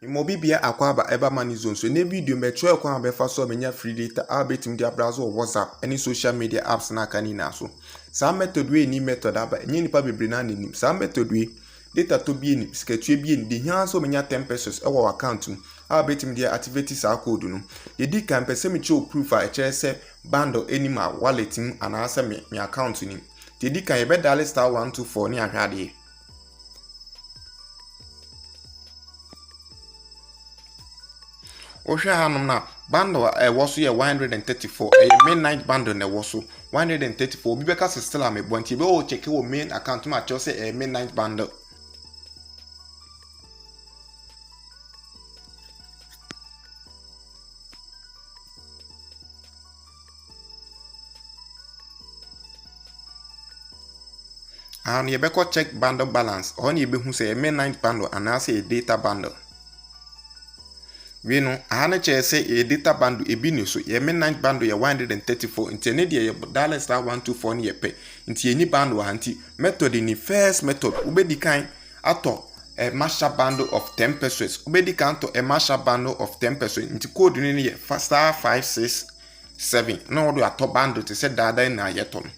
Imobibia akwaba eba mani zone so ne video me try kwa be fa so menya free data abetim dia browser WhatsApp any social media apps na aka ni na so. Sa method we ni method aba enye nipa bebre na nanim. Sa method we data to bi ni sketchwe bi ni de hia so menya 10 pesos e wo account mu abetim dia activate sa code no. Ye di kan pese me show proof a che se bundle anima wallet mu anasa me account ni. Ye di kan ye be dial *124 ni ahwade. Ohwe hanum na bundle was ye 134 midnight bundle na was 134 bi beka still am ebonti be o check wo main account ma cho say midnight bundle and ye be ko check bundle balance on ye be hu say midnight bundle and na say data bundle. We know ahane che say a data bundle ebi ni so ye midnight bundle ye 134 nti ne de ye $124 ni ye pe nti ye ni bundle anti method ni first method ubedi kan ato a masha bundle of 10 pesos ubedi kan to a masha bundle of 10 pesos nti code ni ye *567 no do ato bundle to say dada na ye to no.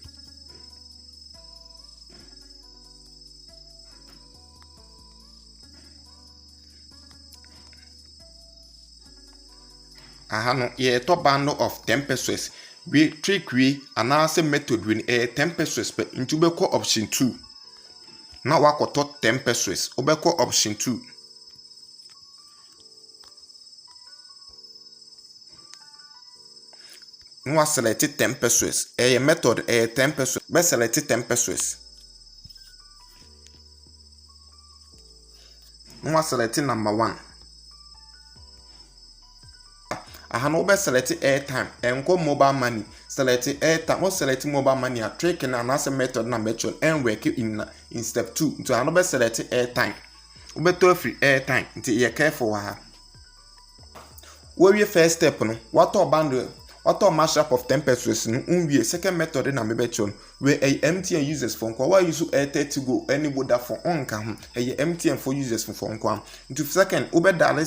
Ahano ye to bundle of 10 pesos we trick we anase method we 10 pesos pe nti ubeko option 2 na wakoto 10 pesos ubeko option 2 nwa select 10 pesos method 10 pesos be select 10 pesos nwa select number 1 ahano be select airtime enko mobile money select airtime or select mobile money a trick na anase method na method and work in step 2 nto ahano be select airtime ubeto free airtime nti ye careful ha we first step no wato bundle wato mashup of 10 pesos no unwie second method na mebechon we MTN users for nko wa use airtel to go any boda for onka ho MTN for users for nko nto second ube dial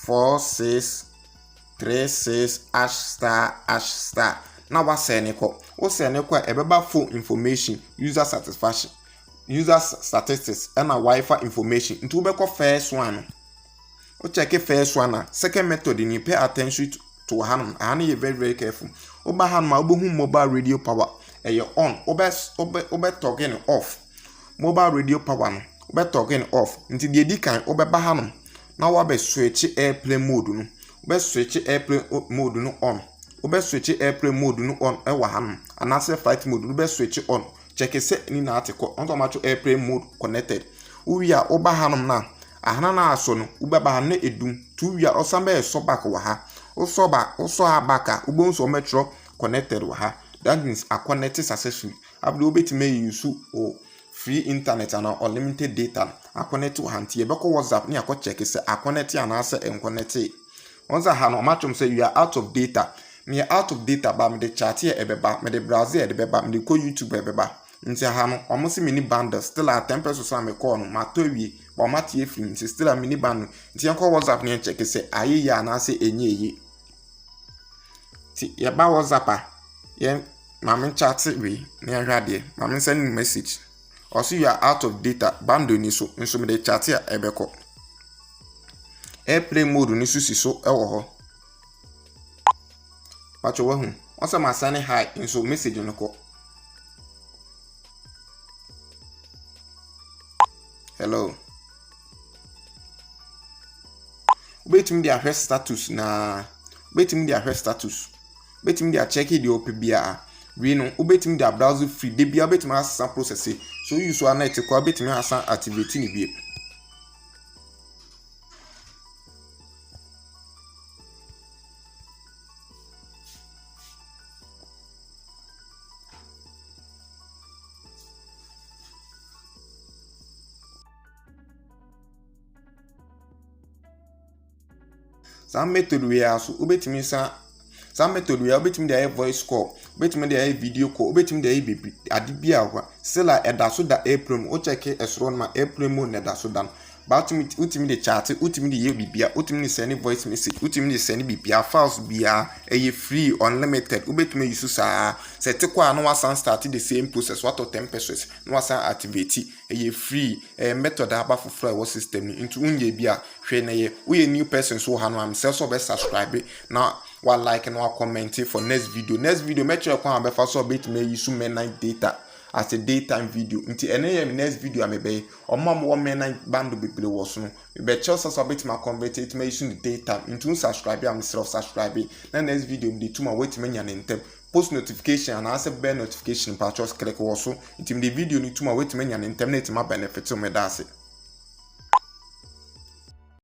*4636#*# na wa send ko o send ko ebeba phone information user statistics and wi-fi information nti we ko first one o check first one second method ni pay attention to hanum and you very careful o ba hanum obohu mobile radio power on obe talking off mobile radio power no obe talking off nti de di kan obe ba hanum na wa be switch airplane mode no be switch airplane mode no on be switch airplane mode no on e wa hanum anase flight mode be switch on check se ni na atiko on to macho airplane mode connected uwia oba hanum na ahana na aso no ube ba na edum tu wia osambe so back wa ha so abaka ubonso metro connected wa ha that means a connected successfully abdo obetime use o free internet and unlimited data a connect to hanti ebeko WhatsApp ni check say a connect and answer and connect once ha no matchum say you are out of data me out of data ba me de chat here ebeba me de browser ebeba me de ko YouTube ebeba nti ha no omo se mini bundle still at 10 pesos am call no mato wie ba matie film nti still a mini bundle nti enko WhatsApp ni check say aye ya na say enye ye ti ye ba WhatsApp a ye ma chat we ni ahwade ma send message also you are out of data bundle ni so nso me de chat ya ebeko airplane mode ni so si so ewo ho pacho wa hu onse ma sane hi nso message no ko hello betim dia first status na betim dia first status betim dia check the opbia we no ubetim dia browser free de bia betim asa process so you so net ko betim asa activate ni bia some method we aso ubetimi some method we ubetimi dey voice call ubetimi dey video call ubetimi dey bibi ade bia kwa still a eda so da airplane o check esro na airplane mo na eda so dan but ultimate the chat, ultimate the bibia, ultimate send voice message, ultimate send bibia files bia a free unlimited. Ubetumi use sa set kwa no wasan start the same process what 10 pesewas no wasan activate a free method aba for free system into unye bia hwe na ye we new person so ha no am self so be subscribe na wa like and wa comment for next video make sure kwa be fa so betumi use midnight data as a daytime video until any next video amebe omam 1 midnight band bebre wo so no be check so bit ma convert it may use the daytime into subscribe am self subscribe na next video me tuma wait me nya ntem post notification and answer bell notification pa just click wo so until the video ni tuma wait me nya ntem na it ma benefit me that